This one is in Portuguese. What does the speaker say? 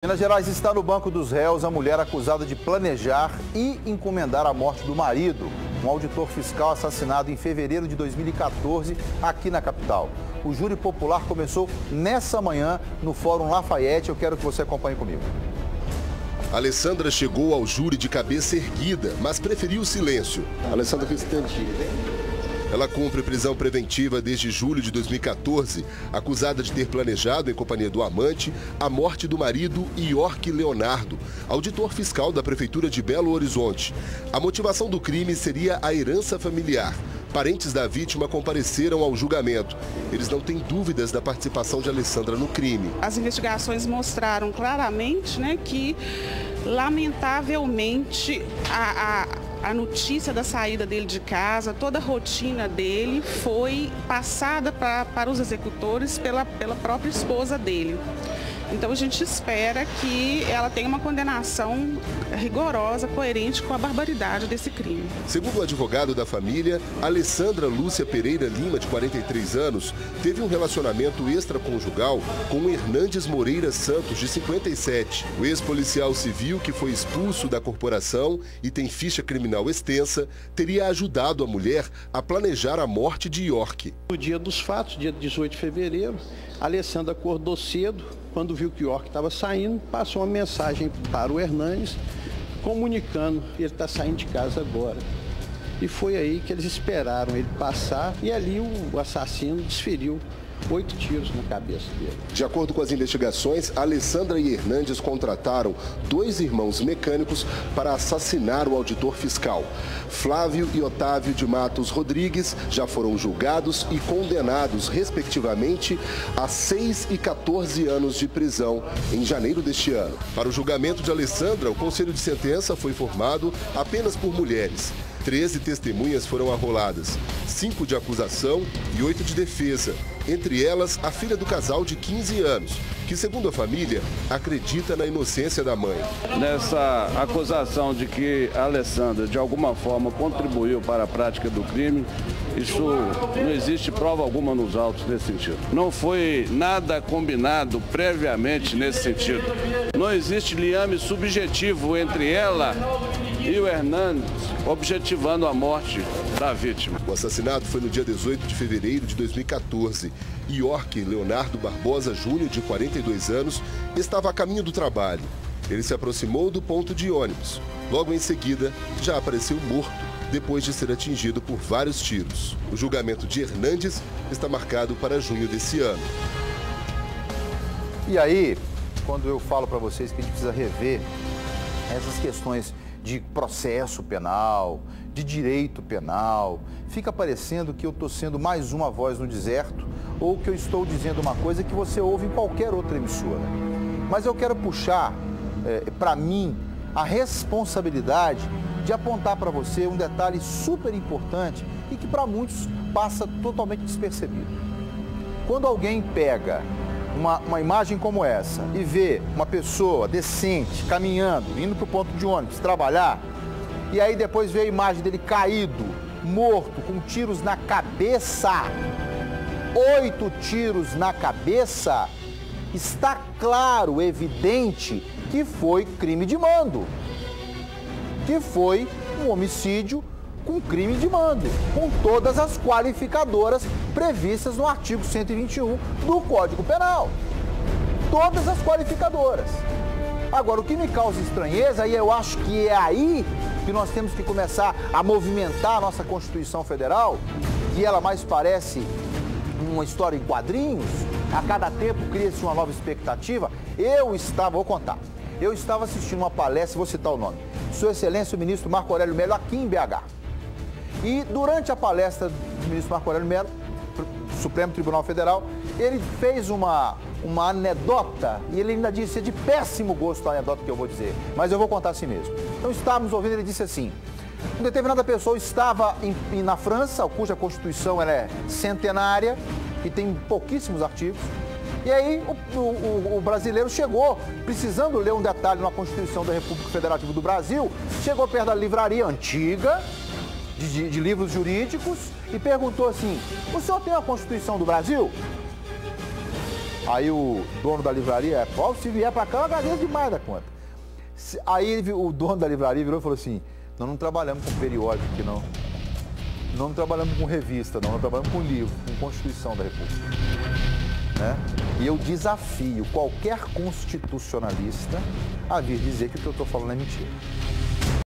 Minas Gerais está no banco dos réus a mulher acusada de planejar e encomendar a morte do marido, um auditor fiscal assassinado em fevereiro de 2014 aqui na capital. O júri popular começou nessa manhã no Fórum Lafayette. Eu quero que você acompanhe comigo. Alessandra chegou ao júri de cabeça erguida, mas preferiu o silêncio. Alessandra Cristianti. Ela cumpre prisão preventiva desde julho de 2014, acusada de ter planejado, em companhia do amante, a morte do marido York Leonardo, auditor fiscal da Prefeitura de Belo Horizonte. A motivação do crime seria a herança familiar. Parentes da vítima compareceram ao julgamento. Eles não têm dúvidas da participação de Alessandra no crime. As investigações mostraram claramente, que, lamentavelmente, a notícia da saída dele de casa, toda a rotina dele foi passada para os executores pela própria esposa dele. Então a gente espera que ela tenha uma condenação rigorosa, coerente com a barbaridade desse crime. Segundo o advogado da família, Alessandra Lúcia Pereira Lima, de 43 anos, teve um relacionamento extraconjugal com Hernandes Moreira Santos, de 57. O ex-policial civil, que foi expulso da corporação e tem ficha criminal extensa, teria ajudado a mulher a planejar a morte de York. No dia dos fatos, dia 18 de fevereiro, a Alessandra acordou cedo. Quando viu que o York estava saindo, passou uma mensagem para o Hernandes, comunicando que ele está saindo de casa agora. E foi aí que eles esperaram ele passar e ali o assassino desferiu 8 tiros na cabeça dele. De acordo com as investigações, Alessandra e Hernandes contrataram 2 irmãos mecânicos para assassinar o auditor fiscal. Flávio e Otávio de Matos Rodrigues já foram julgados e condenados, respectivamente, a 6 e 14 anos de prisão em janeiro deste ano. Para o julgamento de Alessandra, o conselho de sentença foi formado apenas por mulheres. 13 testemunhas foram arroladas, 5 de acusação e 8 de defesa. Entre elas, a filha do casal de 15 anos, que, segundo a família, acredita na inocência da mãe. Nessa acusação de que a Alessandra, de alguma forma, contribuiu para a prática do crime, isso não existe prova alguma nos autos nesse sentido. Não foi nada combinado previamente nesse sentido. Não existe liame subjetivo entre ela e o Hernandes, objetivando a morte da vítima. O assassinato foi no dia 18 de fevereiro de 2014. York Leonardo Barbosa Júnior, de 42 anos, estava a caminho do trabalho. Ele se aproximou do ponto de ônibus. Logo em seguida, já apareceu morto, depois de ser atingido por vários tiros. O julgamento de Hernandes está marcado para junho desse ano. E aí, quando eu falo para vocês que a gente precisa rever essas questões de processo penal, de direito penal, fica parecendo que eu estou sendo mais uma voz no deserto ou que eu estou dizendo uma coisa que você ouve em qualquer outra emissora. Mas eu quero puxar, para mim, a responsabilidade de apontar para você um detalhe super importante e que para muitos passa totalmente despercebido. Quando alguém pega uma imagem como essa e vê uma pessoa decente caminhando, indo para o ponto de ônibus, trabalhar, e aí depois vê a imagem dele caído, morto, com tiros na cabeça, 8 tiros na cabeça, está claro, evidente, que foi crime de mando, que foi um homicídio com crime de mando, com todas as qualificadoras previstas no artigo 121 do Código Penal. Todas as qualificadoras. Agora, o que me causa estranheza, e eu acho que é aí que nós temos que começar a movimentar a nossa Constituição Federal, que ela mais parece uma história em quadrinhos, a cada tempo cria-se uma nova expectativa. Eu estava assistindo uma palestra, vou citar o nome, Sua Excelência o Ministro Marco Aurélio Melo, aqui em BH. E durante a palestra do ministro Marco Aurélio Melo, Supremo Tribunal Federal, ele fez uma anedota, e ele ainda disse, é de péssimo gosto a anedota que eu vou dizer, mas eu vou contar assim mesmo. Então estávamos ouvindo, ele disse assim, uma determinada pessoa estava na França, cuja Constituição ela é centenária e tem pouquíssimos artigos, e aí o brasileiro chegou, precisando ler um detalhe na Constituição da República Federativa do Brasil, chegou perto da livraria antiga, de livros jurídicos, e perguntou assim, o senhor tem a Constituição do Brasil? Aí o dono da livraria, se vier para cá, eu agradeço demais da conta. Aí o dono da livraria virou e falou assim, nós não trabalhamos com periódico aqui, não. Nós não trabalhamos com revista, não. Nós trabalhamos com livro, com Constituição da República. Né? E eu desafio qualquer constitucionalista a vir dizer que o que eu estou falando é mentira.